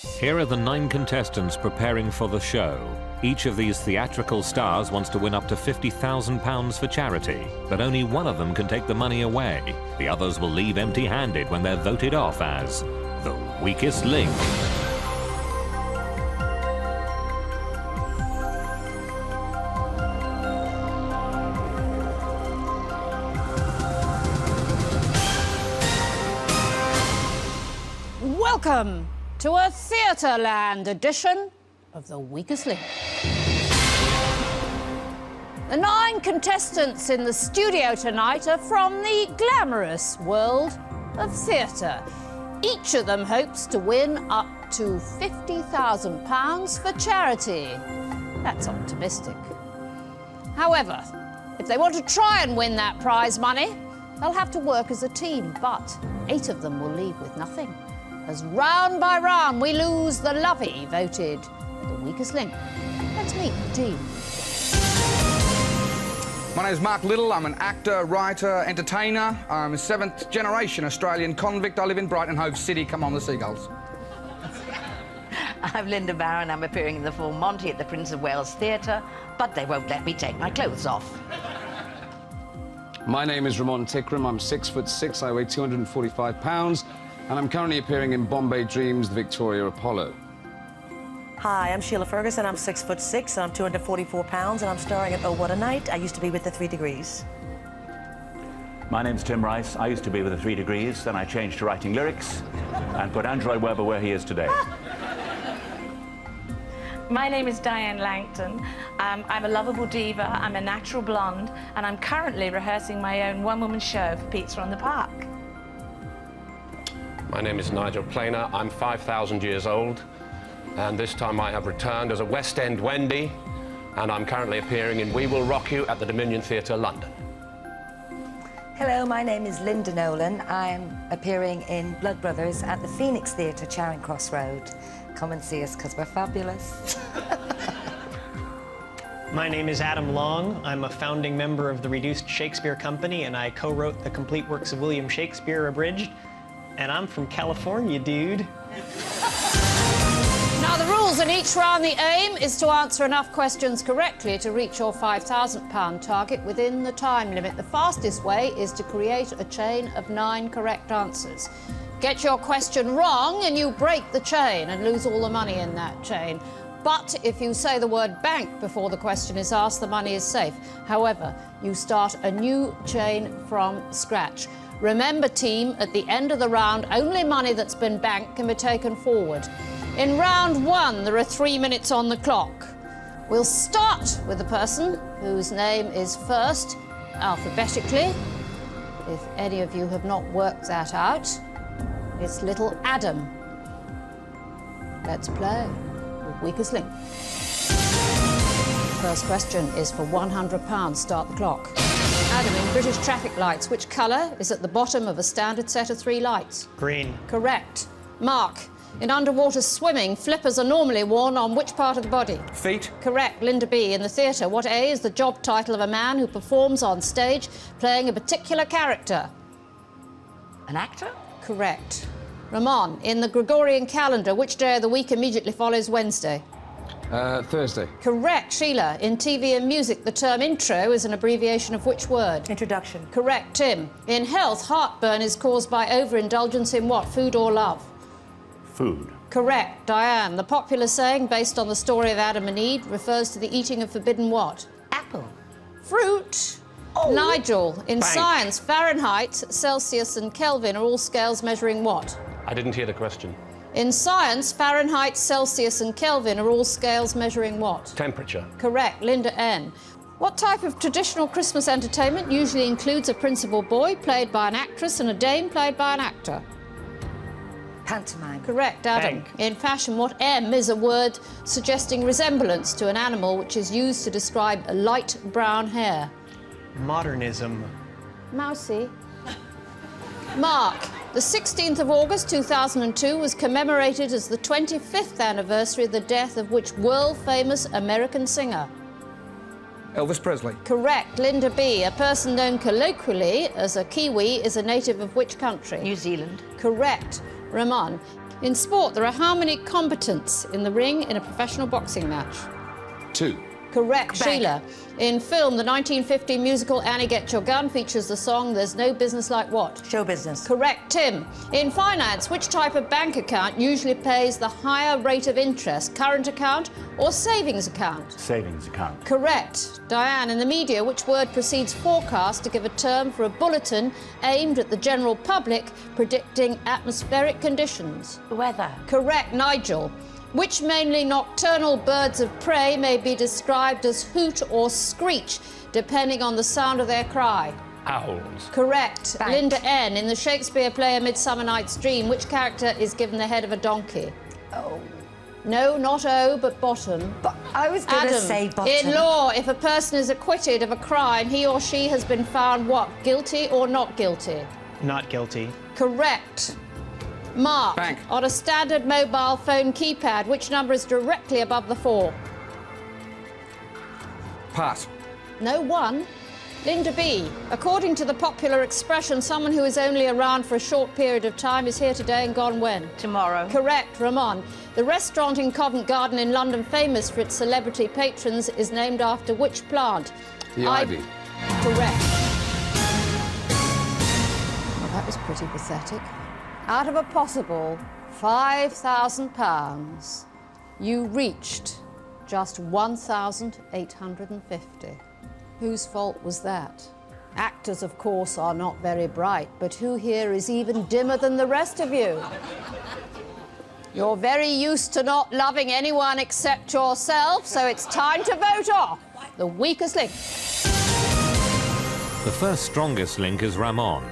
Here are the 9 contestants preparing for the show. Each of these theatrical stars wants to win up to £50,000 for charity, but only one of them can take the money away. The others will leave empty-handed when they're voted off as the weakest link. Welcome to a Theatreland edition of The Weakest Link. The 9 contestants in the studio tonight are from the glamorous world of theatre. Each of them hopes to win up to £50,000 for charity. That's optimistic. However, if they want to try and win that prize money, they'll have to work as a team, but 8 of them will leave with nothing. As round by round we lose the lovey voted the weakest link. Let's meet the team. My name's Mark Little. I'm an actor, writer, entertainer. I'm a 7th generation Australian convict. I live in Brighton Hove City. Come on, the Seagulls. I'm Linda Barron. I'm appearing in the full Monty at the Prince of Wales Theatre, but they won't let me take my clothes off. My name is Ramon Tikram. I'm 6'6". I weigh 245 pounds. And I'm currently appearing in Bombay Dreams, the Victoria Apollo. Hi, I'm Sheila Ferguson. I'm 6'6" and I'm 244 pounds, and I'm starring at Oh What a Night. I used to be with the 3 Degrees. My name's Tim Rice. I used to be with the 3 Degrees, then I changed to writing lyrics and put Andrew Lloyd Webber where he is today. My name is Diane Langton. I'm a lovable diva, I'm a natural blonde, and I'm currently rehearsing my own one-woman show for Pizza on the Park. My name is Nigel Planer. I'm 5,000 years old, and this time I have returned as a West End Wendy, and I'm currently appearing in We Will Rock You at the Dominion Theatre, London. Hello, my name is Linda Nolan. I'm appearing in Blood Brothers at the Phoenix Theatre, Charing Cross Road. Come and see us, because we're fabulous. My name is Adam Long. I'm a founding member of the Reduced Shakespeare Company, and I co-wrote the complete works of William Shakespeare abridged. And I'm from California, dude. Now, the rules in each round, the aim is to answer enough questions correctly to reach your £5,000 target within the time limit. The fastest way is to create a chain of 9 correct answers. Get your question wrong and you break the chain and lose all the money in that chain. But if you say the word bank before the question is asked, the money is safe. However, you start a new chain from scratch. Remember, team, at the end of the round, only money that's been banked can be taken forward. In round 1, there are 3 minutes on the clock. We'll start with the person whose name is first, alphabetically. If any of you have not worked that out, it's little Adam. Let's play the weakest link. First question is for £100. Start the clock. Adam, in British traffic lights, which colour is at the bottom of a standard set of 3 lights? Green. Correct. Mark, in underwater swimming, flippers are normally worn on which part of the body? Feet. Correct. Linda B, in the theatre, what A is the job title of a man who performs on stage playing a particular character? An actor? Correct. Ramon, in the Gregorian calendar, which day of the week immediately follows Wednesday? Thursday. Correct. Sheila, in TV and music, the term intro is an abbreviation of which word? Introduction. Correct. Tim, in health, heartburn is caused by overindulgence in what, food or love? Food. Correct. Diane, the popular saying based on the story of Adam and Eve refers to the eating of forbidden what? Apple. Fruit. Oh. Nigel, in science, Fahrenheit, Celsius and Kelvin are all scales measuring what? I didn't hear the question. In science, Fahrenheit, Celsius and Kelvin are all scales measuring what? Temperature. Correct. Linda N. What type of traditional Christmas entertainment usually includes a principal boy played by an actress and a dame played by an actor? Pantomime. Correct. Adam. Bank. In fashion, what M is a word suggesting resemblance to an animal which is used to describe a light brown hair? Modernism. Mousy. Mark, the 16th of August 2002 was commemorated as the 25th anniversary of the death of which world-famous American singer? Elvis Presley. Correct. Linda B, a person known colloquially as a Kiwi, is a native of which country? New Zealand. Correct. Ramon, In sport, there are how many combatants in the ring in a professional boxing match? 2. Correct, Sheila. In film, the 1950 musical Annie Get Your Gun features the song There's No Business Like What? Show business. Correct, Tim. In finance, which type of bank account usually pays the higher rate of interest? Current account or savings account? Savings account. Correct. Diane, in the media, which word precedes forecast to give a term for a bulletin aimed at the general public predicting atmospheric conditions? Weather. Correct, Nigel. Which mainly nocturnal birds of prey may be described as hoot or screech, depending on the sound of their cry? Owls. Correct. Bank. Linda N. In the Shakespeare play A Midsummer Night's Dream, which character is given the head of a donkey? Oh. No, not O, but bottom. But I was going to Adam, say bottom. in law, if a person is acquitted of a crime, he or she has been found what? Guilty or not guilty? Not guilty. Correct. Mark, Bank. on a standard mobile phone keypad, which number is directly above the 4? Pass. No, 1. Linda B. According to the popular expression, someone who is only around for a short period of time is here today and gone when? Tomorrow. Correct, Ramon. The restaurant in Covent Garden in London, famous for its celebrity patrons, is named after which plant? The ivy. Correct. Well, that was pretty pathetic. Out of a possible £5,000, you reached just 1,850. Whose fault was that? Actors, of course, are not very bright, but who here is even dimmer than the rest of you? You're very used to not loving anyone except yourself, so it's time to vote off the weakest link. The first strongest link is Ramon.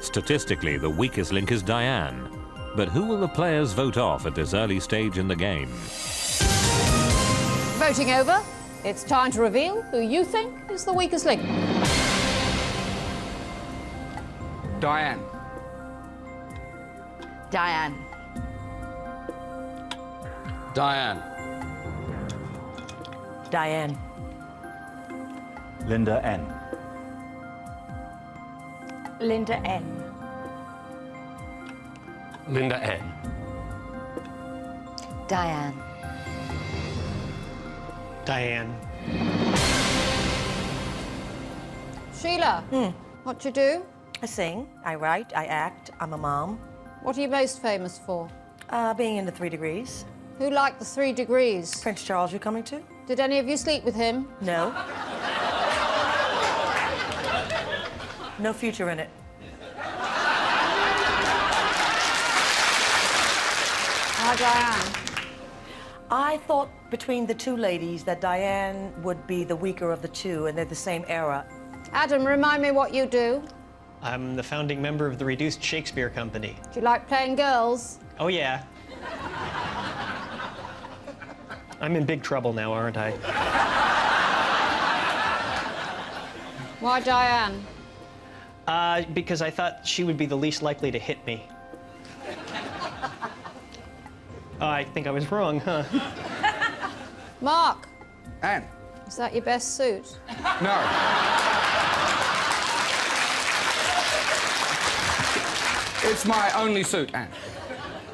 Statistically, the weakest link is Diane. But who will the players vote off at this early stage in the game? Voting over, it's time to reveal who you think is the weakest link. Diane. Diane. Diane. Diane. Linda N. Linda N. Linda N. Diane. Diane. Sheila, what do you do? I sing, I write, I act, I'm a mom. What are you most famous for? Being in the 3 Degrees. Who liked the 3 Degrees? Prince Charles, you coming too? Did any of you sleep with him? No. No future in it. Hi, Diane. I thought between the 2 ladies that Diane would be the weaker of the 2, and they're the same era. Adam, remind me what you do. I'm the founding member of the Reduced Shakespeare Company. Do you like playing girls? Oh, yeah. I'm in big trouble now, aren't I? Why Diane? Because I thought she would be the least likely to hit me. Oh, I think I was wrong, huh? Mark, Anne. is that your best suit? No. It's my only suit, Anne.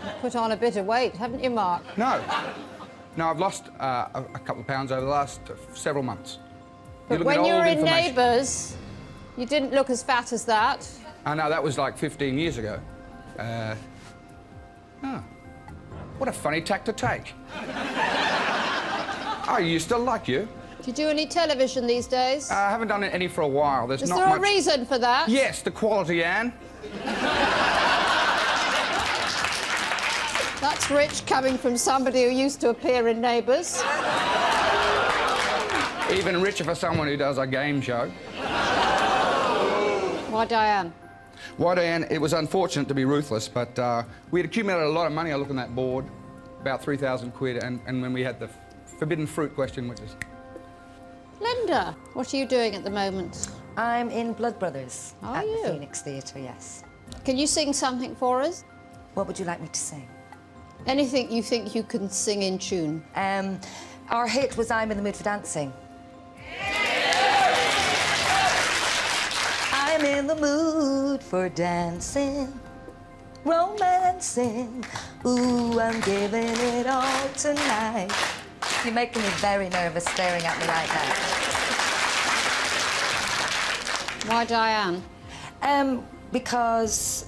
You've put on a bit of weight, haven't you, Mark? No. No, I've lost a couple of pounds over the last several months. But when you were in Neighbours, you didn't look as fat as that. I know, that was like 15 years ago. What a funny tack to take. I used to like you. Do you do any television these days? I haven't done any for a while. There's Is not there much... a reason for that? Yes, the quality, Anne. That's rich coming from somebody who used to appear in Neighbours. Even richer for someone who does a game show. Why Diane? Why, Diane, it was unfortunate to be ruthless, but we had accumulated a lot of money. I look on that board, about 3,000 quid, and when we had the forbidden fruit question, which is... Linda, what are you doing at the moment? I'm in Blood Brothers Are at you? the Phoenix Theatre, yes. Can you sing something for us? What would you like me to sing? Anything you think you can sing in tune. Our hit was I'm in the Mood for Dancing. I'm in the mood for dancing. romancing. Ooh, I'm giving it all tonight. You're making me very nervous staring at me like that. Why Diane? Because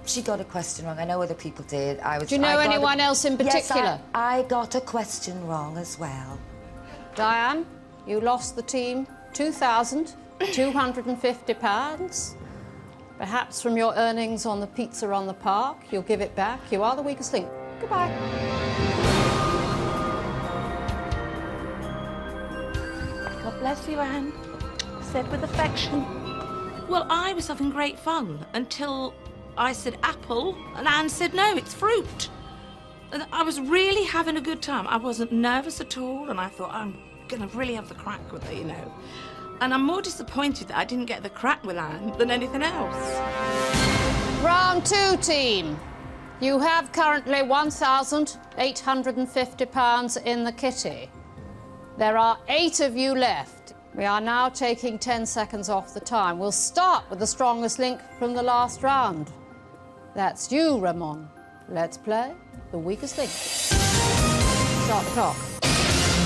she got a question wrong. I know other people did. Do you know anyone else in particular? Yes, I got a question wrong as well. Diane, you lost the team £2,250. Perhaps from your earnings on the pizza on the park, you'll give it back. You are the weakest link. Goodbye. God bless you, Anne. Said with affection. Well, I was having great fun until I said apple, and Anne said no, it's fruit. And I was really having a good time. I wasn't nervous at all, and I thought I'm going to really have the crack with it, you know. And I'm more disappointed that I didn't get the crack with Anne than anything else. Round 2, team. You have currently £1,850 in the kitty. There are 8 of you left. We are now taking 10 seconds off the time. We'll start with the strongest link from the last round. That's you, Ramon. Let's play the weakest link. Start the clock.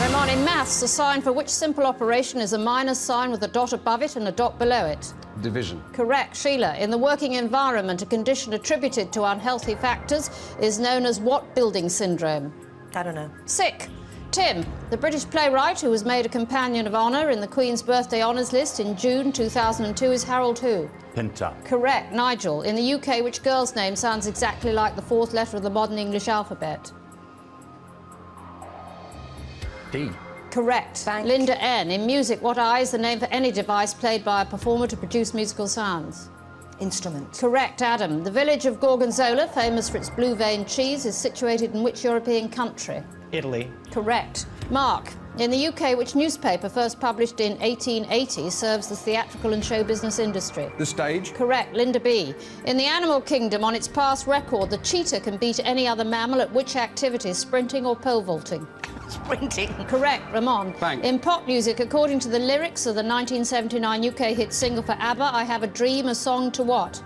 Ramon, in maths, the sign for which simple operation is a minus sign with a dot above it and a dot below it? Division. Correct. Sheila, in the working environment, a condition attributed to unhealthy factors is known as what building syndrome? I don't know. Sick. Tim, the British playwright who was made a Companion of Honour in the Queen's Birthday Honours List in June 2002 is Harold who? Pinter. Correct. Nigel, in the UK, which girl's name sounds exactly like the 4th letter of the modern English alphabet? D. Correct. Thank Linda N. In music, what I is the name for any device played by a performer to produce musical sounds? Instrument. Correct, Adam. The village of Gorgonzola, famous for its blue-veined cheese, is situated in which European country? Italy. Correct. Mark, in the UK, which newspaper, first published in 1880, serves the theatrical and show business industry? The Stage. Correct. Linda B. In the animal kingdom, on its past record, the cheetah can beat any other mammal at which activity, sprinting or pole vaulting? Sprinting. Correct, Ramon. Thanks. In pop music, according to the lyrics of the 1979 UK hit single for ABBA, I Have a Dream, a song to what?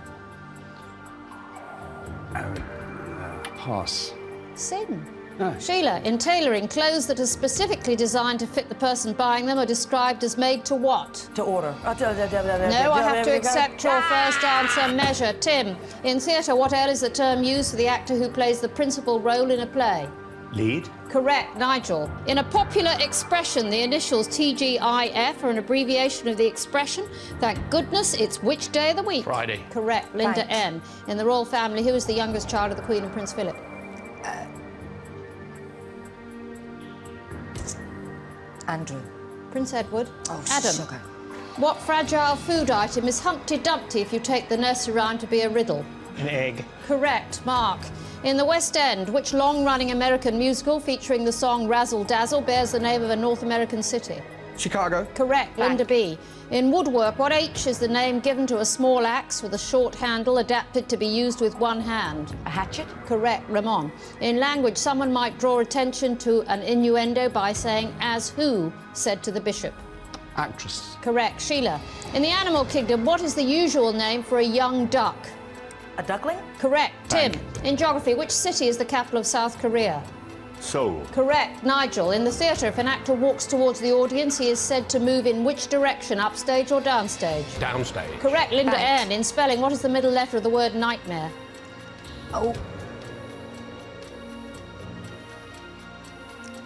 Pass. Sin. No. Sheila, in tailoring, clothes that are specifically designed to fit the person buying them are described as made to what? To order. No, I have to accept your first answer measure. Tim, in theatre, what L is the term used for the actor who plays the principal role in a play? Lead. Correct, Nigel. In a popular expression, the initials TGIF are an abbreviation of the expression, thank goodness it's which day of the week? Friday. Correct, Linda Thanks. N. In the royal family, who is the youngest child of the Queen and Prince Philip? Andrew. Prince Edward. Oh, Adam. sugar. What fragile food item is Humpty Dumpty if you take the nursery rhyme to be a riddle? An egg. Correct, Mark. In the West End, which long-running American musical featuring the song Razzle Dazzle bears the name of a North American city? Chicago. Correct, Linda B. In woodwork, what H is the name given to a small axe with a short handle adapted to be used with one hand? A hatchet? Correct, Ramon. In language, someone might draw attention to an innuendo by saying, as who said to the bishop? Actress. Correct, Sheila. In the animal kingdom, what is the usual name for a young duck? A duckling? Correct, Tim. In geography, which city is the capital of South Korea? Seoul. Correct, Nigel. In the theatre, if an actor walks towards the audience, he is said to move in which direction, upstage or downstage? Downstage. Correct, Linda Thanks. N. In spelling, what is the middle letter of the word nightmare? Oh.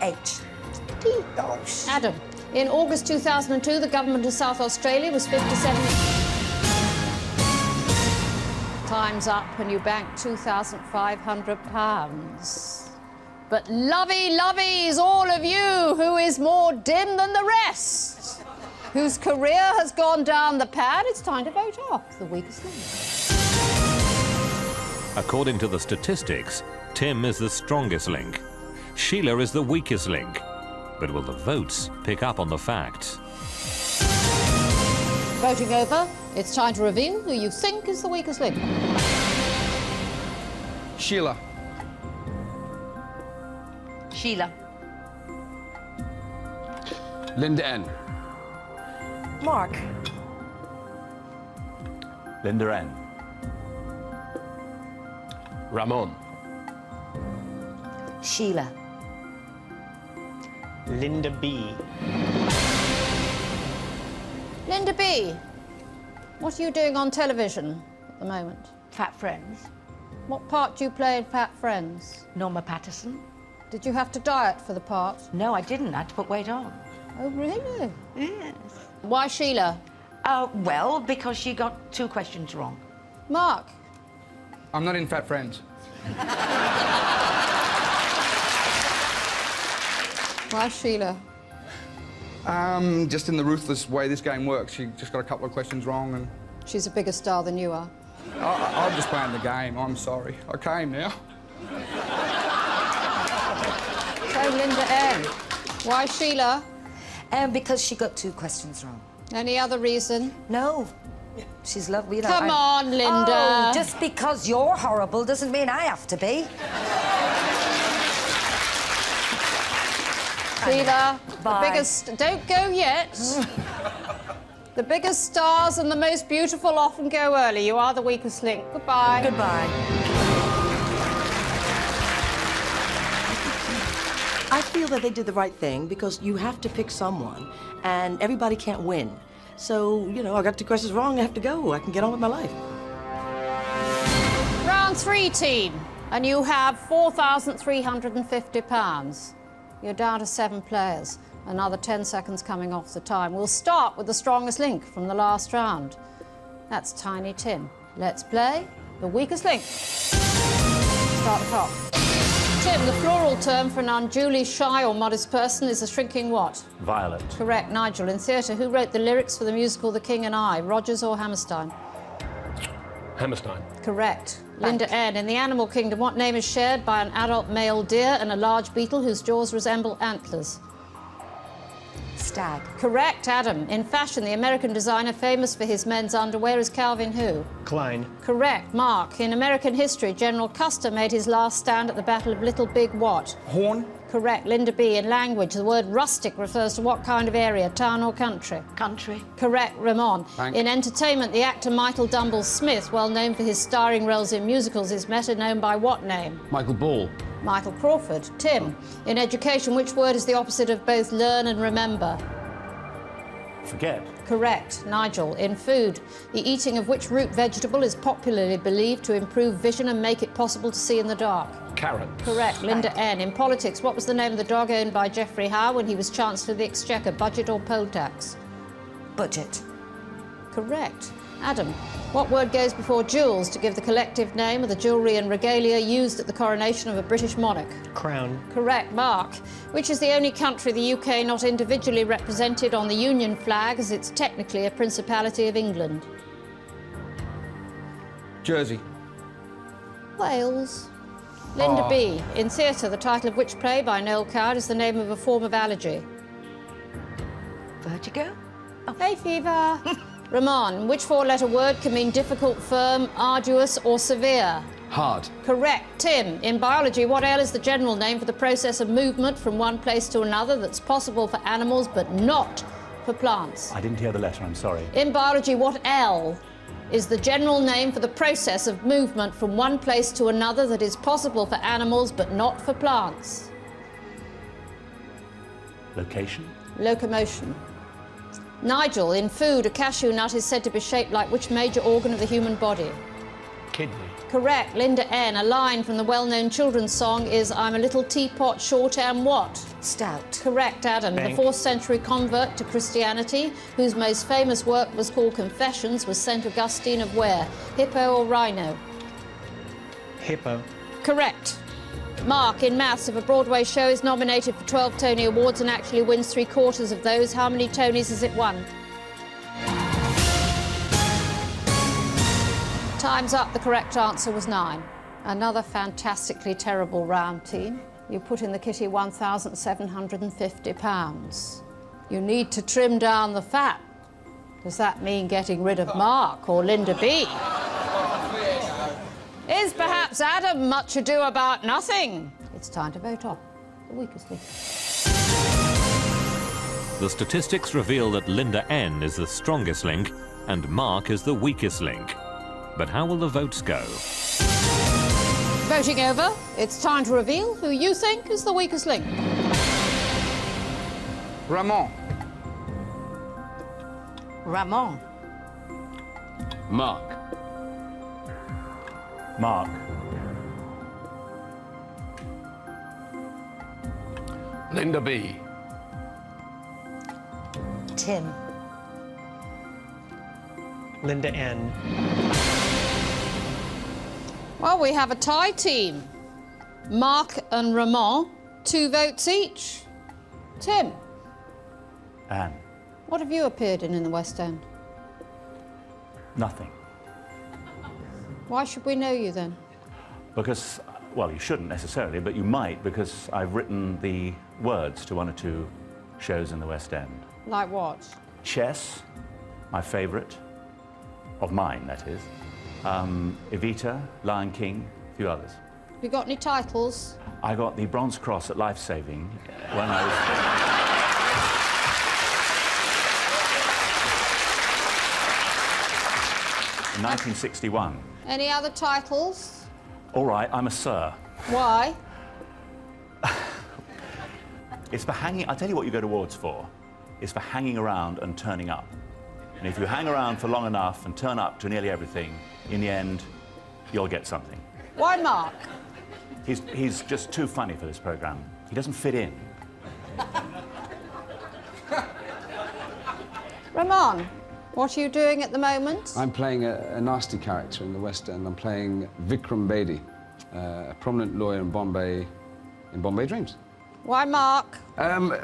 H. Oh, Adam. In August 2002, the government of South Australia was 57... Time's up and you bank £2,500. But lovey-loveys, all of you, who is more dim than the rest, whose career has gone down the pad, it's time to vote off the weakest link. According to the statistics, Tim is the strongest link. Sheila is the weakest link. But will the votes pick up on the facts? Voting over, it's time to reveal who you think is the weakest link. Sheila. Sheila. Linda N. Mark. Linda N. Ramon. Sheila. Linda B. Linda B, what are you doing on television at the moment? Fat Friends. What part do you play in Fat Friends? Norma Patterson. Did you have to diet for the part? No, I didn't. I had to put weight on. Oh, really? Yes. Why Sheila? Well, because she got 2 questions wrong. Mark? I'm not in Fat Friends. Why Sheila? Just in the ruthless way this game works. She just got a couple of questions wrong and... She's a bigger star than you are. I'm just playing the game, I'm sorry. I came now. So, Linda N. Why Sheila? Because she got 2 questions wrong. Any other reason? No. She's lovely. You know, Come on, Linda. Oh, just because you're horrible doesn't mean I have to be. Sheila, Bye. the biggest... Don't go yet. The biggest stars and the most beautiful often go early. You are the weakest link. Goodbye. Goodbye. I feel that they did the right thing because you have to pick someone, and everybody can't win. So, you know, I got 2 questions wrong, I have to go. I can get on with my life. Round 3, team. And you have £4,350. You're down to 7 players. Another 10 seconds coming off the time. We'll start with the strongest link from the last round. That's Tiny Tim. Let's play the weakest link. Start the clock. Tim, the floral term for an unduly shy or modest person is a shrinking what? Violet. Correct. Nigel, in theatre, who wrote the lyrics for the musical The King and I? Rogers or Hammerstein? Hammerstein. Correct. Linda N. In the animal kingdom, what name is shared by an adult male deer and a large beetle whose jaws resemble antlers? Stag. Correct, Adam. In fashion, the American designer famous for his men's underwear is Calvin who? Klein. Correct, Mark. In American history, General Custer made his last stand at the Battle of Little Big what? Horn. Correct, Linda B. In language, the word rustic refers to what kind of area, town or country? Country. Correct, Ramon. Thanks. In entertainment, the actor Michael Dumble Smith, well known for his starring roles in musicals, is better known by what name? Michael Ball. Michael Crawford. Tim, in education, which word is the opposite of both learn and remember? Forget. Correct. Nigel, in food, the eating of which root vegetable is popularly believed to improve vision and make it possible to see in the dark? Carrot. Correct. Linda N. In politics, what was the name of the dog owned by Geoffrey Howe when he was Chancellor of the Exchequer? Budget or poll tax? Budget. Correct. Adam, what word goes before jewels to give the collective name of the jewellery and regalia used at the coronation of a British monarch? Crown. Correct. Mark, which is the only country the UK not individually represented on the Union flag, as it's technically a Principality of England? Jersey. Wales. Linda B. In theatre, the title of which play by Noel Coward is the name of a form of allergy? Vertigo. Hay fever. Ramon, which 4-letter word can mean difficult, firm, arduous or severe? Hard. Correct. Tim, in biology, what L is the general name for the process of movement from one place to another that's possible for animals but not for plants? I didn't hear the letter, I'm sorry. In biology, what L is the general name for the process of movement from one place to another that is possible for animals but not for plants? Location? Locomotion. Nigel, in food, a cashew nut is said to be shaped like which major organ of the human body? Kidney. Correct. Linda N. A line from the well-known children's song is I'm a little teapot short and what? Stout. Correct, Adam. Bank. The 4th century convert to Christianity, whose most famous work was called Confessions, was St. Augustine of where? Hippo or Rhino? Hippo. Correct. Mark, in maths, if a Broadway show is nominated for 12 Tony Awards and actually wins 3/4 of those, how many Tonys has it won? Time's up. The correct answer was 9. Another fantastically terrible round, team. You put in the kitty £1,750. You need to trim down the fat. Does that mean getting rid of Mark or Linda B? Is perhaps Adam much ado about nothing? It's time to vote on the weakest link. The statistics reveal that Linda N is the strongest link and Mark is the weakest link. But how will the votes go? Voting over, it's time to reveal who you think is the weakest link. Ramon. Ramon. Mark. Mark. Linda B. Tim. Linda N. Well, we have a tie team. Mark and Ramon, 2 votes each. Tim, Anne. what have you appeared in the West End? Nothing. Why should we know you then? Because, well, you shouldn't necessarily, but you might, because I've written the words to 1 or 2 shows in the West End. Like what? Chess, my favourite, of mine, that is. Evita, Lion King, a few others. You got any titles? I got the Bronze Cross at Life Saving when I was... in 1961. Any other titles? All right, I'm a Sir. Why? It's for hanging... I'll tell you what you go to awards for. It's for hanging around and turning up. And if you hang around for long enough and turn up to nearly everything, in the end, you'll get something. Why Mark? He's just too funny for this programme. He doesn't fit in. Ramon, what are you doing at the moment? I'm playing a nasty character in the West End. I'm playing Vikram Bedi, a prominent lawyer in Bombay Dreams. Why Mark?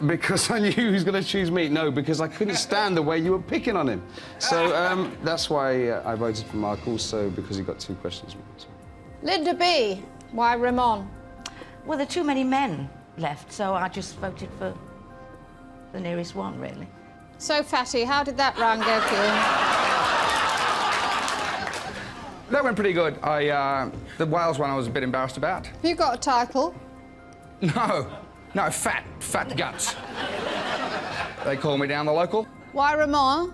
Because I knew he was going to choose me. No, because I couldn't stand the way you were picking on him. So that's why I voted for Mark, also because he got 2 questions wrong. So. Linda B. Why Ramon? Well, there are too many men left, so I just voted for the nearest one, really. So, Fatty, how did that round go for you? That went pretty good. The Wales one I was a bit embarrassed about. Have you got a title? No, fat guts. They call me down the local. Why Ramon?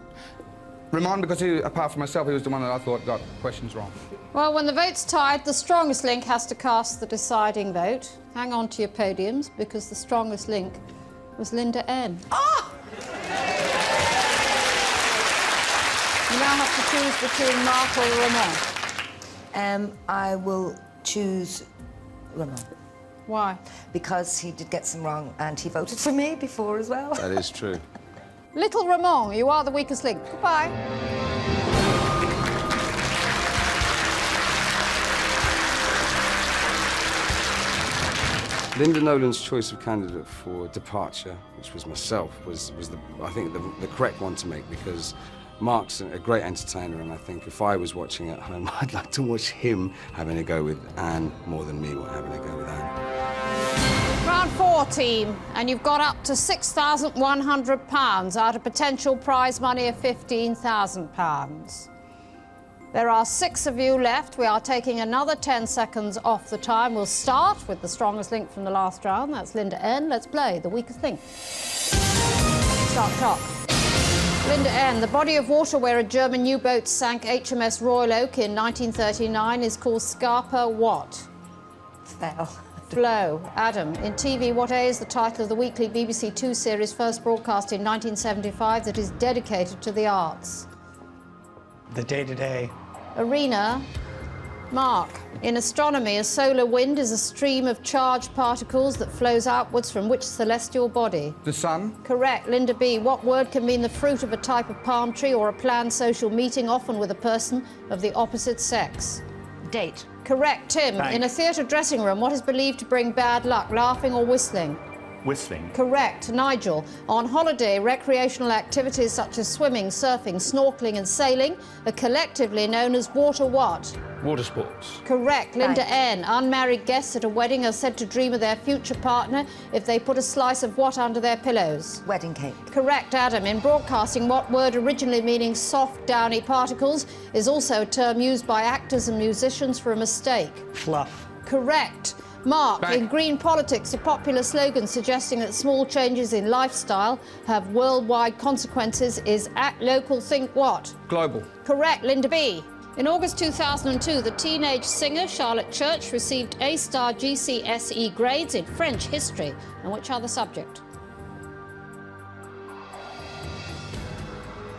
Ramon, because he, apart from myself, he was the one that I thought got questions wrong. Well, when the vote's tied, the strongest link has to cast the deciding vote. Hang on to your podiums, because the strongest link was Linda N. Oh! You now have to choose between Mark or Ramon. I will choose Ramon. Why? Because he did get some wrong and he voted for me before as well. That is true. Little Ramon, you are the weakest link. Goodbye. Linda Nolan's choice of candidate for departure, which was myself, was I think the correct one to make, because Mark's a great entertainer, and I think if I was watching at home, I'd like to watch him having a go with Anne more than me having a go with Anne. Round 4, team, and you've got up to £6,100 out of potential prize money of £15,000. There are 6 of you left. We are taking another 10 seconds off the time. We'll start with the strongest link from the last round. That's Linda N. Let's play the weakest link. Start top. Linda N. The body of water where a German U-boat sank HMS Royal Oak in 1939 is called Scarpa what? Fell. Flow. Adam, in TV, what A is the title of the weekly BBC 2 series first broadcast in 1975 that is dedicated to the arts? The Day-to-Day. Arena. Mark, in astronomy, a solar wind is a stream of charged particles that flows outwards from which celestial body? The sun. Correct. Linda B, what word can mean the fruit of a type of palm tree or a planned social meeting, often with a person of the opposite sex? Date. Correct. Tim, Thanks. in a theatre dressing room, what is believed to bring bad luck, laughing or whistling? Whistling. Correct. Nigel, on holiday, recreational activities such as swimming, surfing, snorkelling and sailing are collectively known as water what? Water sports. Correct. Linda N. Unmarried guests at a wedding are said to dream of their future partner if they put a slice of what under their pillows? Wedding cake. Correct, Adam. In broadcasting, what word originally meaning soft, downy particles is also a term used by actors and musicians for a mistake? Fluff. Correct. Mark, Bang. in green politics, a popular slogan suggesting that small changes in lifestyle have worldwide consequences is act local, think what? Global. Correct. Linda B. In August 2002, the teenage singer Charlotte Church received A-star GCSE grades in French history. And which other subject?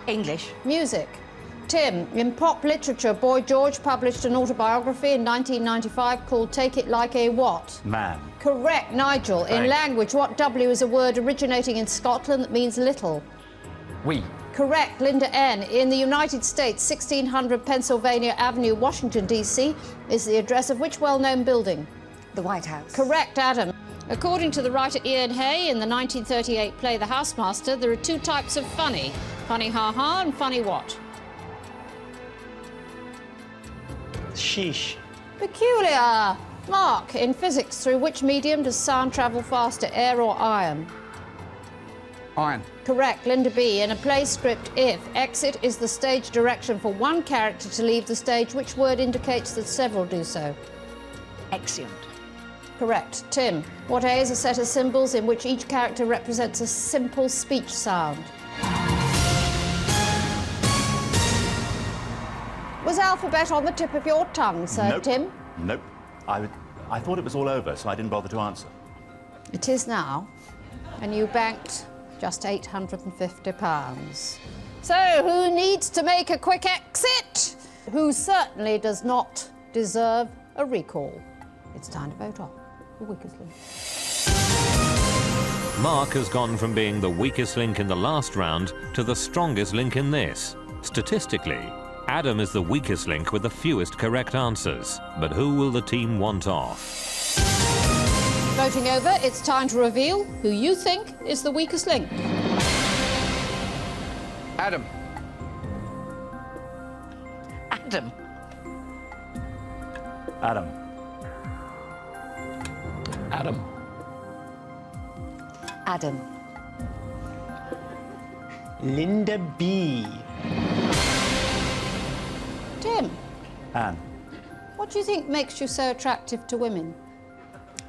English. Music. Tim, in pop literature, Boy George published an autobiography in 1995 called Take It Like a What? Man. Correct, Nigel. In language, what W is a word originating in Scotland that means little? We. Correct, Linda N. In the United States, 1600 Pennsylvania Avenue, Washington, D.C. is the address of which well-known building? The White House. Correct, Adam. According to the writer Ian Hay, in the 1938 play The Housemaster, there are two types of funny. Funny ha-ha and funny what? Sheesh. Peculiar. Mark, in physics, through which medium does sound travel faster, air or iron? Iron. Correct, Linda B. In a play script, if exit is the stage direction for one character to leave the stage, which word indicates that several do so? Exeunt. Correct. Tim, what A is a set of symbols in which each character represents a simple speech sound? Was alphabet on the tip of your tongue, Sir Nope. Tim? Nope. I thought it was all over, so I didn't bother to answer. It is now, and you banked just £850. So, who needs to make a quick exit? Who certainly does not deserve a recall? It's time to vote on the weakest link. Mark has gone from being the weakest link in the last round to the strongest link in this. Statistically, Adam is the weakest link with the fewest correct answers. But who will the team want off? Voting over, it's time to reveal who you think is the weakest link. Adam. Adam. Adam. Adam. Adam. Linda B. Tim, Anne. what do you think makes you so attractive to women?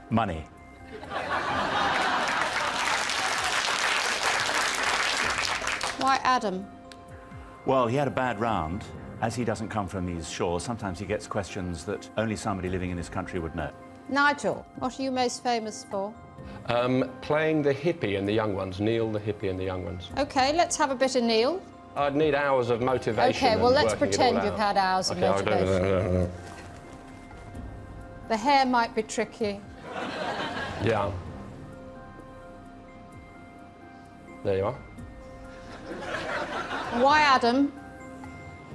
Money. Why Adam? Well, he had a bad round. As he doesn't come from these shores, sometimes he gets questions that only somebody living in this country would know. Nigel, what are you most famous for? Playing the hippie and the young ones. Neil, the hippie and the young ones. OK, let's have a bit of Neil. I'd need hours of motivation. OK, well, and let's working it pretend all you've out. had hours of Okay, I'll do motivation. that. The hair might be tricky. Yeah. There you are. Why Adam?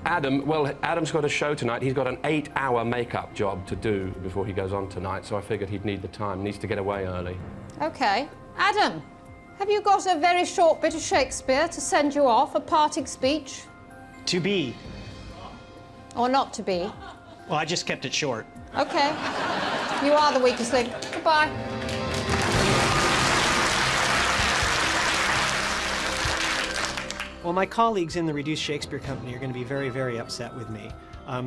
Adam, well, Adam's got a show tonight. He's got an 8-hour makeup job to do before he goes on tonight, so I figured he'd need the time. Needs to get away early. OK. Adam, have you got a very short bit of Shakespeare to send you off, a parting speech? To be. Or not to be? Well, I just kept it short. OK. You are the weakest link. Goodbye. Well, my colleagues in the Reduced Shakespeare Company are going to be very, very upset with me.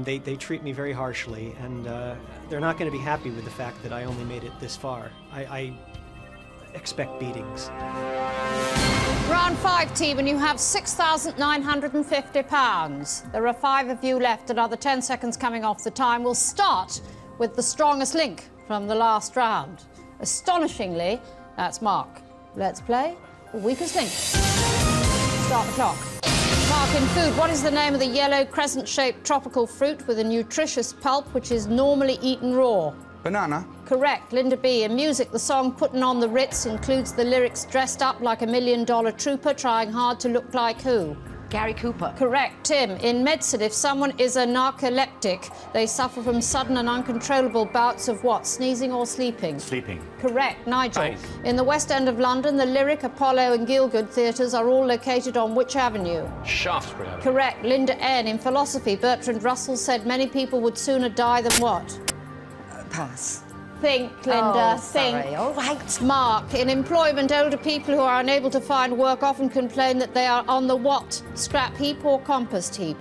They treat me very harshly, and they're not going to be happy with the fact that I only made it this far. I expect beatings. Round 5, team, and you have £6,950. There are 5 of you left, another 10 seconds coming off the time. We'll start with the strongest link from the last round. Astonishingly, that's Mark. Let's play the weakest link. Start the clock. Mark, in food, what is the name of the yellow crescent-shaped tropical fruit with a nutritious pulp which is normally eaten raw? Banana. Correct. Linda B. In music, the song Puttin' on the Ritz includes the lyrics dressed up like a $1 million trooper trying hard to look like who? Gary Cooper. Correct. Tim, in medicine, if someone is a narcoleptic, they suffer from sudden and uncontrollable bouts of what? Sneezing or sleeping? Sleeping. Correct. Nigel. Thanks. In the West End of London, the Lyric, Apollo and Gielgud theatres are all located on which avenue? Shaftesbury Avenue. Correct. Linda N. In philosophy, Bertrand Russell said many people would sooner die than what? Pass. Think, Linda, Oh, think. sorry. All right. Mark, in employment, older people who are unable to find work often complain that they are on the what? Scrap heap or compost heap?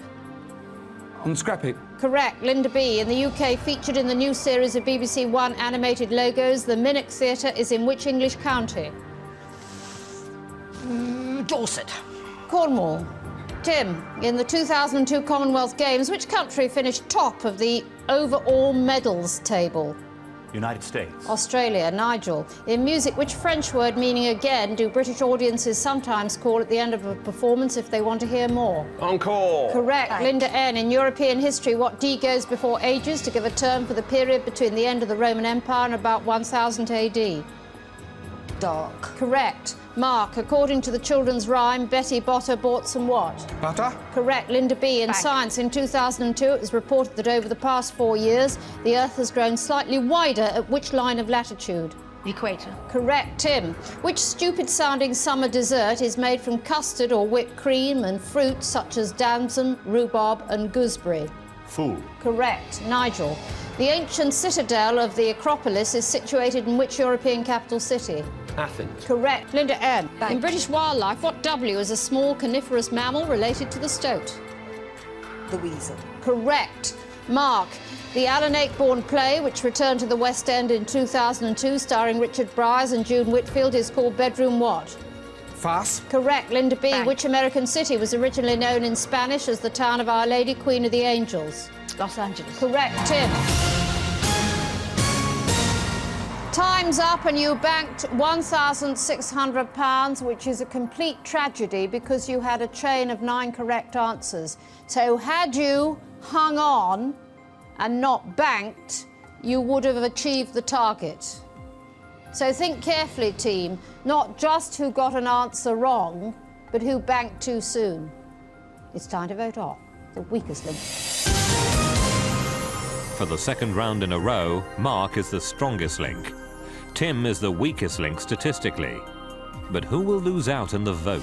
On scrap heap. Correct. Linda B. In the UK, featured in the new series of BBC One animated logos, the Minnock Theatre is in which English county? Dorset. Cornwall. Tim. In the 2002 Commonwealth Games, which country finished top of the overall medals table? United States. Australia. Nigel. In music, which French word meaning again do British audiences sometimes call at the end of a performance if they want to hear more? Encore. Correct. Thanks. Linda N. In European history, what D goes before ages to give a term for the period between the end of the Roman Empire and about 1000 AD? Dark. Correct. Mark. According to the children's rhyme, Betty Botter bought some what? Butter? Correct. Linda B. In Thanks. science, in 2002, it was reported that over the past 4 years, the Earth has grown slightly wider at which line of latitude? The equator. Correct. Tim. Which stupid-sounding summer dessert is made from custard or whipped cream and fruits such as damson, rhubarb and gooseberry? Fool. Correct. Nigel. The ancient citadel of the Acropolis is situated in which European capital city? Athens. Correct. Linda N. Thanks. In British wildlife, what W is a small coniferous mammal related to the stoat? The weasel. Correct. Mark. The Alan Ayckbourn play, which returned to the West End in 2002, starring Richard Briers and June Whitfield, is called Bedroom what? Farce? Correct. Linda B. Thanks. Which American city was originally known in Spanish as the town of Our Lady, Queen of the Angels? Los Angeles. Correct. Tim. Time's up and you banked £1,600, which is a complete tragedy because you had a chain of 9 correct answers. So had you hung on and not banked, you would have achieved the target. So think carefully, team, not just who got an answer wrong, but who banked too soon. It's time to vote off the weakest link. For the second round in a row, Mark is the strongest link. Tim is the weakest link statistically. But who will lose out in the vote?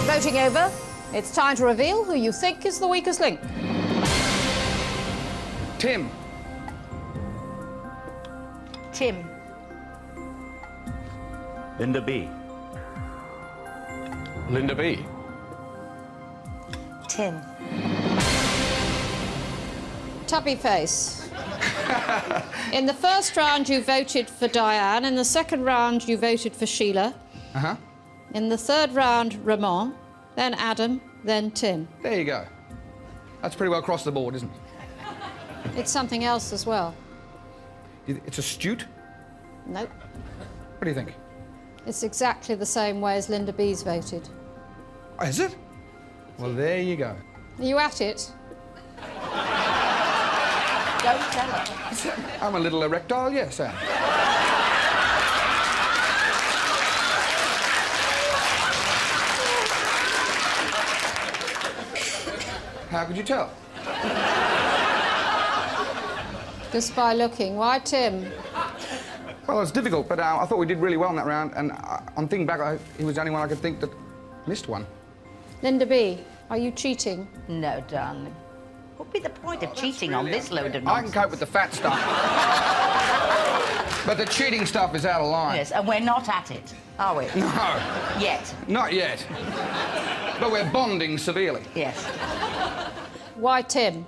Voting over, it's time to reveal who you think is the weakest link. Tim. Tim. Linda B. Linda B. Tim. Tubby face. In the first round, you voted for Diane. In the second round, you voted for Sheila. Uh-huh. In the third round, Ramon, then Adam, then Tim. There you go. That's pretty well across the board, isn't it? It's something else as well. It's astute? Nope. What do you think? It's exactly the same way as Linda B's voted. Is it? Well, there you go. Are you at it? Don't tell her. I'm a little erectile, yes, Anne. How could you tell? Just by looking. Why, Tim? Well, it's difficult, but I thought we did really well in that round, and on thinking back, he was the only one I could think that missed one. Linda B, are you cheating? No, darling. What would be the point of cheating on Really this load of I nonsense? can cope with the fat stuff. But the cheating stuff is out of line. Yes, and we're not at it, are we? No, Yet. not yet. But we're bonding severely. Yes. Why, Tim?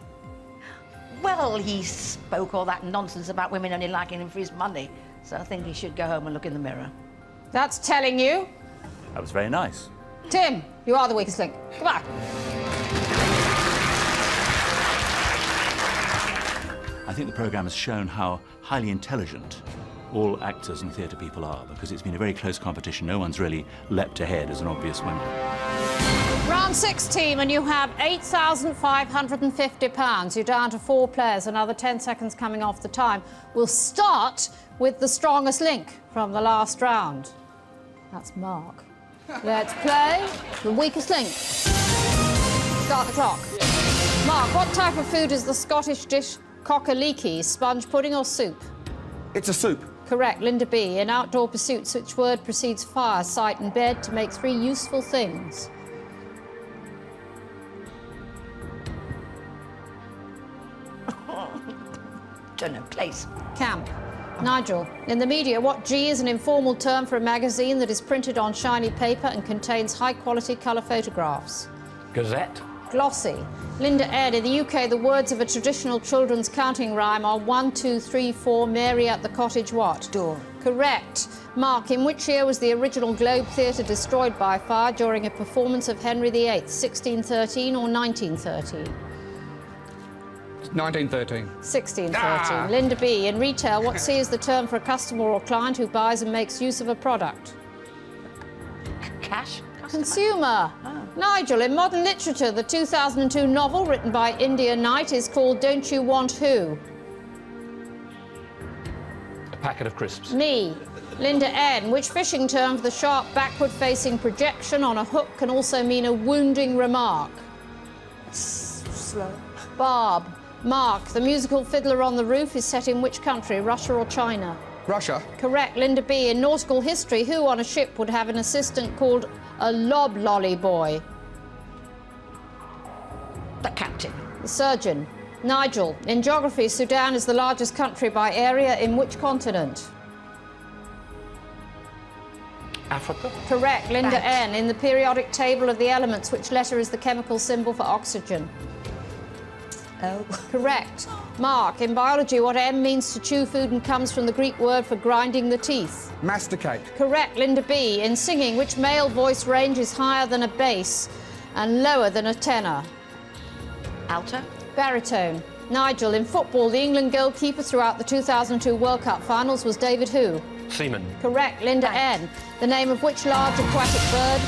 Well, he spoke all that nonsense about women only liking him for his money, so I think he should go home and look in the mirror. That's telling you. That was very nice. Tim, you are the weakest link. Come on. I think the programme has shown how highly intelligent all actors and theatre people are, because it's been a very close competition. No one's really leapt ahead as an obvious winner. Round 6, team, and you have £8,550. You're down to 4 players, another 10 seconds coming off the time. We'll start with the strongest link from the last round. That's Mark. Let's play the weakest link. Start the clock. Mark, what type of food is the Scottish dish cock-a-leekie? Sponge pudding or soup? It's a soup. Correct. Linda B. In outdoor pursuits, which word precedes fire, sight and bed to make 3 useful things? Don't know, place. Camp. Nigel, in the media, what G is an informal term for a magazine that is printed on shiny paper and contains high-quality colour photographs? Gazette. Glossy. Linda Ed, in the UK, the words of a traditional children's counting rhyme are 1, 2, 3, 4, Mary at the cottage what? Door. Correct. Mark, in which year was the original Globe Theatre destroyed by fire during a performance of Henry VIII, 1613 or 1913? 1913. 1613. Ah! Linda B, in retail, what C is the term for a customer or client who buys and makes use of a product? Cash? Consumer. Nigel, in modern literature, the 2002 novel written by India Knight is called Don't You Want Who? A packet of crisps. Me. Linda N, which fishing term for the sharp backward-facing projection on a hook can also mean a wounding remark? Slow. Barb. Mark, the musical Fiddler on the Roof is set in which country, Russia or China? Russia. Correct. Linda B, in nautical history, who on a ship would have an assistant called a lob-lolly boy? The captain. The surgeon. Nigel, in geography, Sudan is the largest country by area in which continent? Africa? Correct. Linda Thanks. N, in the periodic table of the elements, which letter is the chemical symbol for oxygen? Oh. Correct. Mark, in biology, what M means to chew food and comes from the Greek word for grinding the teeth? Masticate. Correct. Linda B, in singing, which male voice range is higher than a bass and lower than a tenor? Alto. Baritone. Nigel, in football, the England goalkeeper throughout the 2002 World Cup finals was David who? Seaman. Correct. Linda N, the name of which large aquatic bird?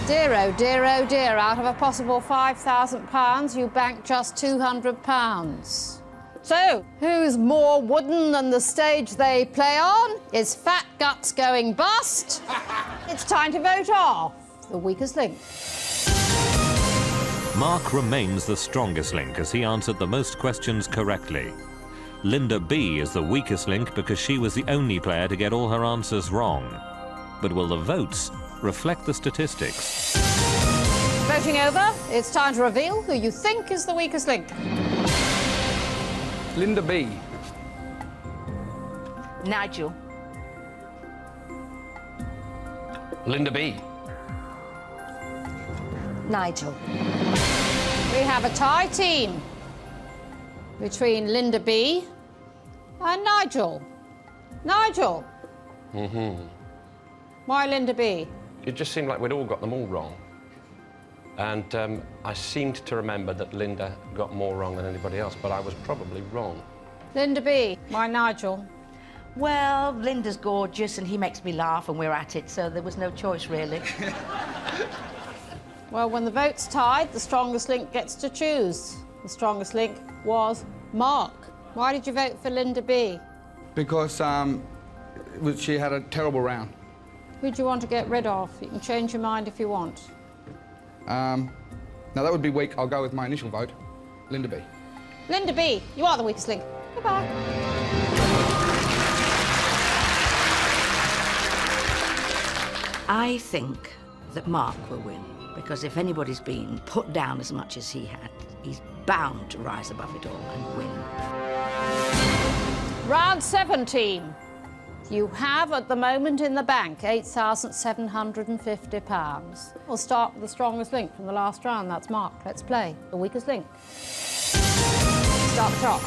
Dear, oh dear, oh dear, out of a possible £5,000, you bank just £200. So, who's more wooden than the stage they play on? Is Fat Guts going bust? It's time to vote off the weakest link. Mark remains the strongest link as he answered the most questions correctly. Linda B is the weakest link because she was the only player to get all her answers wrong. But will the votes reflect the statistics? Voting over, it's time to reveal who you think is the weakest link. Linda B. Nigel. Linda B. Nigel. We have a tie team between Linda B and Nigel. Nigel. Why Linda B? It just seemed like we'd all got them all wrong. And I seemed to remember that Linda got more wrong than anybody else, but I was probably wrong. Linda B. Why Nigel? Well, Linda's gorgeous and he makes me laugh and we're at it, so there was no choice, really. Well, when the vote's tied, the strongest link gets to choose. The strongest link was Mark. Why did you vote for Linda B? Because she had a terrible round. Who do you want to get rid of? You can change your mind if you want. Now, that would be weak. I'll go with my initial vote, Linda B. Linda B, you are the weakest link. Goodbye. I think that Mark will win, because if anybody's been put down as much as he had, he's bound to rise above it all and win. Round 17. You have at the moment in the bank £8,750. We'll start with the strongest link from the last round. That's Mark. Let's play the weakest link. Start the clock.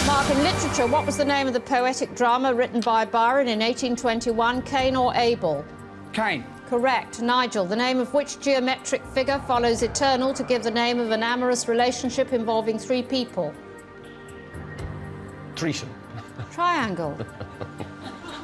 Mark, in literature, what was the name of the poetic drama written by Byron in 1821, Cain or Abel? Cain. Correct. Nigel, the name of which geometric figure follows eternal to give the name of an amorous relationship involving three people? Threesome. Triangle.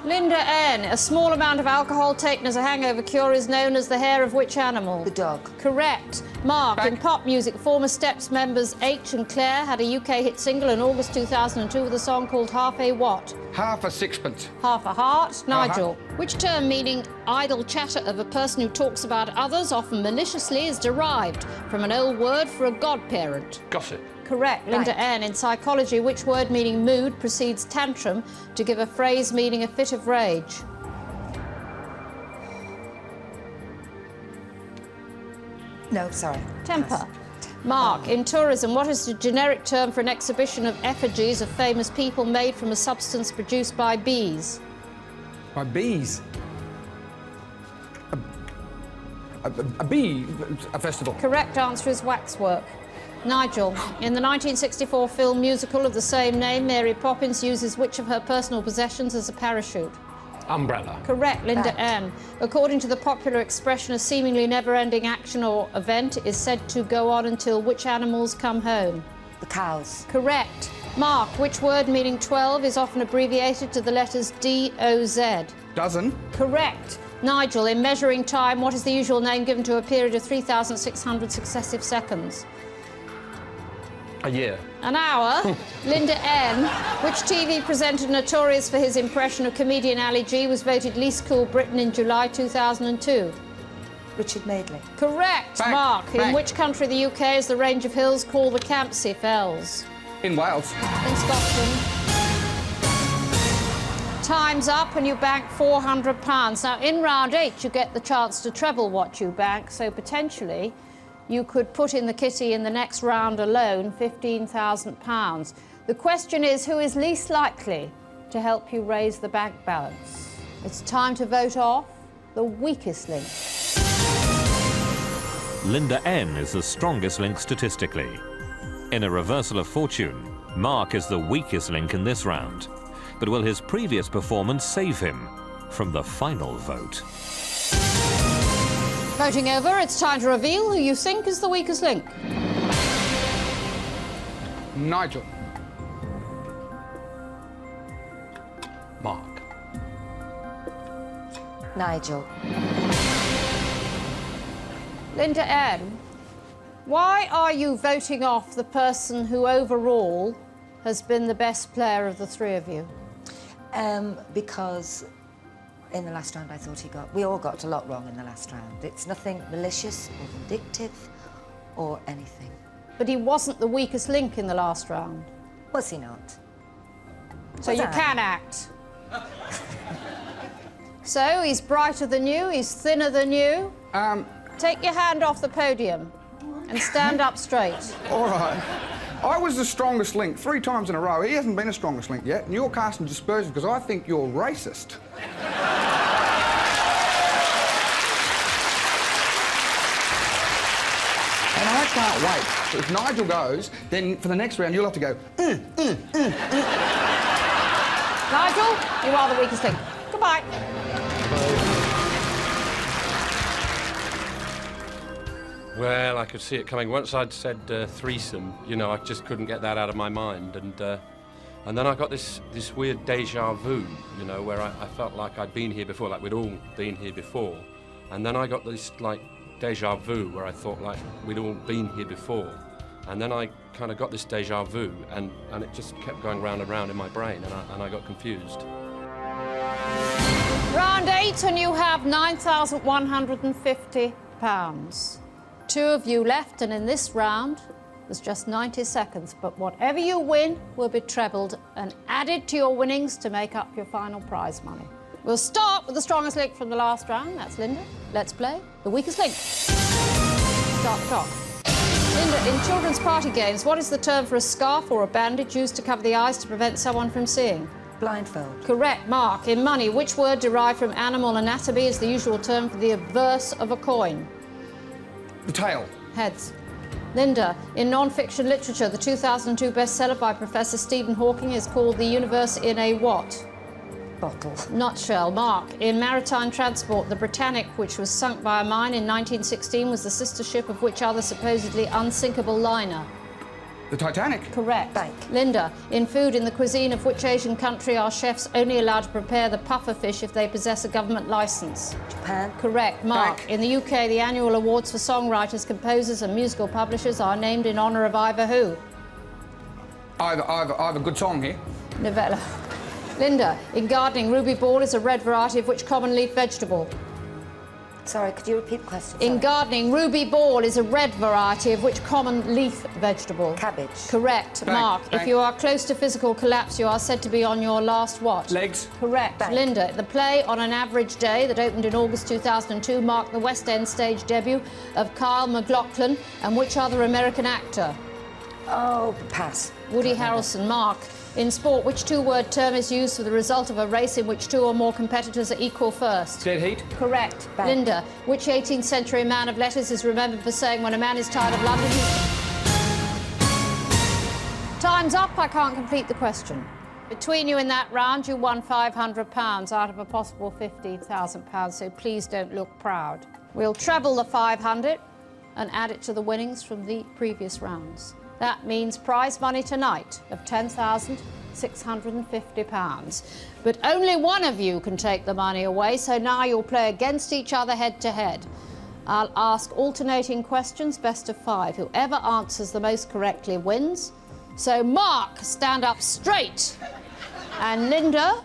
Linda N, a small amount of alcohol taken as a hangover cure is known as the hair of which animal? The dog. Correct. Mark, in pop music, former Steps members H and Claire had a UK hit single in August 2002 with a song called Half a What? Half a sixpence. Half a heart. Nigel, which term meaning idle chatter of a person who talks about others, often maliciously, is derived from an old word for a godparent? Gossip. Correct. Linda N, in psychology, which word meaning mood precedes tantrum to give a phrase meaning a fit of rage? No, sorry. Temper. Mark, in tourism, what is the generic term for an exhibition of effigies of famous people made from a substance produced by bees? By bees? A bee? A festival? Correct answer is waxwork. Nigel, in the 1964 film musical of the same name, Mary Poppins uses which of her personal possessions as a parachute? Umbrella. Correct, Linda N. According to the popular expression, a seemingly never-ending action or event is said to go on until which animals come home? The cows. Correct. Mark, which word meaning 12 is often abbreviated to the letters D-O-Z? Dozen. Correct. Nigel, in measuring time, what is the usual name given to a period of 3,600 successive seconds? A year. An hour. Linda N. Which TV presenter notorious for his impression of comedian Ali G was voted least cool Briton in July 2002? Richard Madeley. Correct. Bang, Mark, bang. in which country of the UK is the range of hills called the Campsie Fells? In Wales. In Scotland. Time's up and you bank £400. Now, in round 8, you get the chance to treble what you bank, so potentially you could put in the kitty in the next round alone £15,000. The question is, who is least likely to help you raise the bank balance? It's time to vote off the weakest link. Linda N is the strongest link statistically. In a reversal of fortune, Mark is the weakest link in this round. But will his previous performance save him from the final vote? Voting over, it's time to reveal who you think is the weakest link. Nigel. Mark. Nigel. Linda N, why are you voting off the person who overall has been the best player of the three of you? Because in the last round I thought we all got a lot wrong in the last round. It's nothing malicious or vindictive or anything. But he wasn't the weakest link in the last round. Was he not? So Was you I? can act. So he's brighter than you, he's thinner than you. Take your hand off the podium and stand up straight. All right. I was the strongest link 3 times in a row. He hasn't been a strongest link yet, and you're casting dispersions because I think you're racist. And I can't wait. If Nigel goes, then for the next round you'll have to go, Nigel, you are the weakest link. Goodbye. Well, I could see it coming. Once I'd said threesome, you know, I just couldn't get that out of my mind. And then I got this weird déjà vu, you know, where I felt like I'd been here before, like we'd all been here before. And then I got this, like, déjà vu where I thought, like, we'd all been here before. And then I kind of got this déjà vu, and it just kept going round and round in my brain, and I got confused. Round 8, and you have £9,150. 2 of you left, and in this round, there's just 90 seconds. But whatever you win will be trebled and added to your winnings to make up your final prize money. We'll start with the strongest link from the last round. That's Linda. Let's play the weakest link. Start the clock. Linda, in children's party games, what is the term for a scarf or a bandage used to cover the eyes to prevent someone from seeing? Blindfold. Correct. Mark, in money, which word derived from animal anatomy is the usual term for the obverse of a coin? the tail. Heads. Linda, in non-fiction literature, the 2002 bestseller by Professor Stephen Hawking is called The Universe in a what? Bottle. Nutshell. Mark, in maritime transport, the Britannic, which was sunk by a mine in 1916, was the sister ship of which other supposedly unsinkable liner? The Titanic. Correct. Bank. Linda, in food, in the cuisine of which Asian country are chefs only allowed to prepare the puffer fish if they possess a government licence? Japan. Correct. Mark, Bank. in the UK, the annual awards for songwriters, composers and musical publishers are named in honour of either who? I have a good song here. Novella. Linda, in gardening, ruby ball is a red variety of which common leaf vegetable? Sorry, could you repeat the question? In Sorry. gardening, ruby ball is a red variety of which common leaf vegetable? Cabbage. Correct. Bank, Mark, if bank. you are close to physical collapse, you are said to be on your last what? Legs. Correct. Bank. Linda, the play On an Average Day that opened in August 2002 marked the West End stage debut of Kyle MacLachlan and which other American actor? Oh, pass. Woody Can't remember. Harrelson. Mark, in sport, which two-word term is used for the result of a race in which two or more competitors are equal first? Dead heat. Correct. Bank. Linda, which 18th century man of letters is remembered for saying when a man is tired of London, Time's up. I can't complete the question. Between you in that round, you won £500 out of a possible £50,000, so please don't look proud. We'll treble the 500 and add it to the winnings from the previous rounds. That means prize money tonight of £10,650. But only one of you can take the money away, so now you'll play against each other head to head. I'll ask alternating questions, best of 5. Whoever answers the most correctly wins. So Mark, stand up straight. And Linda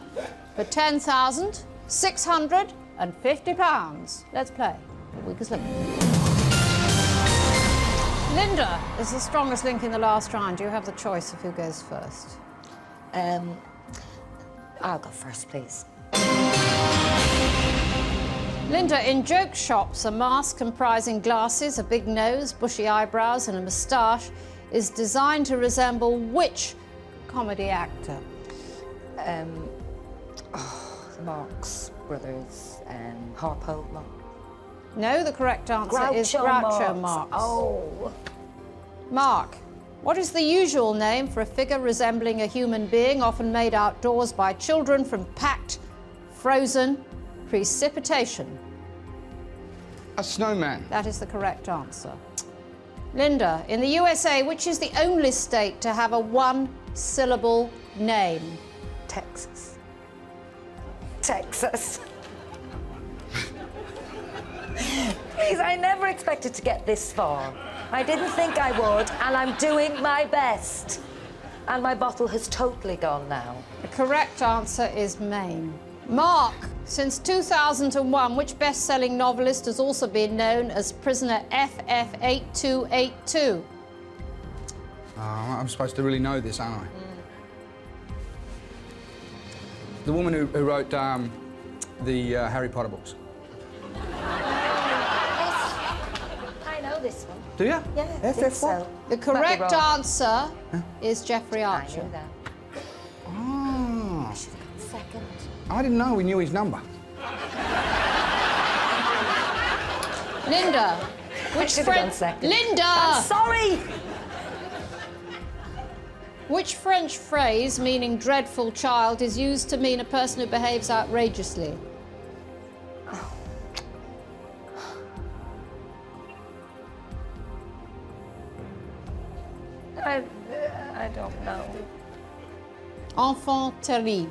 for £10,650. Let's play the weakest link. Linda is the strongest link in the last round. You have the choice of who goes first. I'll go first, please. Linda, in joke shops, a mask comprising glasses, a big nose, bushy eyebrows and a moustache is designed to resemble which comedy actor? The Marx Brothers, Harpo Marx. No, the correct answer is Groucho Marx. Oh. Mark, what is the usual name for a figure resembling a human being, often made outdoors by children from packed, frozen precipitation? A snowman. That is the correct answer. Linda, in the USA, which is the only state to have a one-syllable name? Texas. Texas. Please, I never expected to get this far. I didn't think I would, and I'm doing my best. And my bottle has totally gone now. The correct answer is Maine. Mark, since 2001, which best-selling novelist has also been known as Prisoner FF8282? I'm supposed to really know this, aren't I? The woman who wrote the Harry Potter books. I know this one. Do you? Yeah, I think so. The correct answer is Jeffrey Archer. I knew that. Oh. I should have gone second. I didn't know we knew his number. Linda, which French... Linda! I'm sorry! Which French phrase meaning dreadful child is used to mean a person who behaves outrageously? I don't know. Enfant terrible.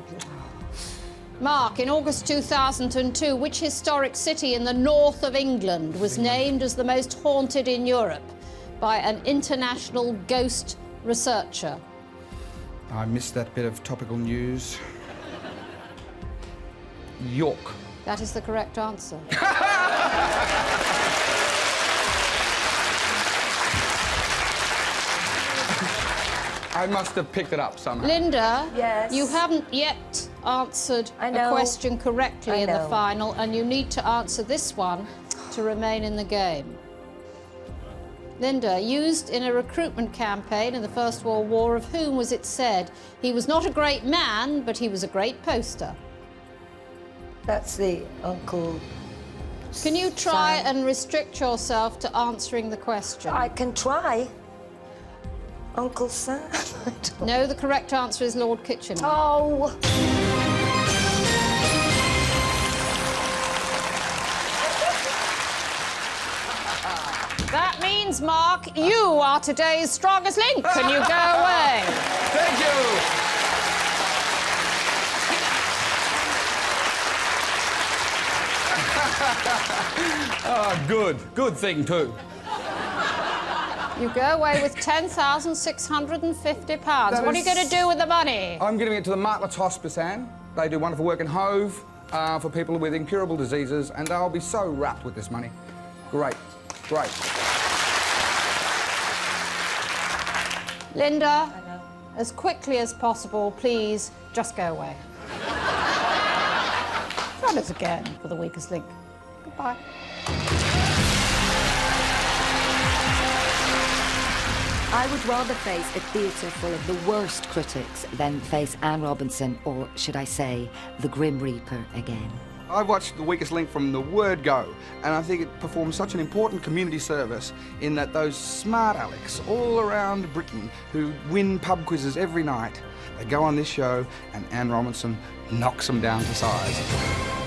Mark, in August 2002, which historic city in the north of England was named as the most haunted in Europe by an international ghost researcher? I missed that bit of topical news. York. That is the correct answer. I must have picked it up somehow. Linda, yes. You haven't yet answered a question correctly in the final, and you need to answer this one to remain in the game. Linda, used in a recruitment campaign in the First World War, of whom was it said, he was not a great man, but he was a great poster? That's the Uncle... Can you try and restrict yourself to answering the question? I can try. Uncle Sam? No, the correct answer is Lord Kitchener. Oh! That means, Mark, you are today's strongest link, and you go away. Thank you! Oh, good. Good thing, too. You go away with £10,650. What are you going to do with the money? I'm giving it to the Martlets Hospice, Anne. They do wonderful work in Hove for people with incurable diseases, and I'll be so wrapped with this money. Great. Great. Linda, as quickly as possible, please, just go away. Try this again for the weakest link. Goodbye. I would rather face a theatre full of the worst critics than face Anne Robinson, or should I say, the Grim Reaper again. I watched The Weakest Link from the word go, and I think it performs such an important community service in that those smart Alecs all around Britain who win pub quizzes every night, they go on this show and Anne Robinson knocks them down to size.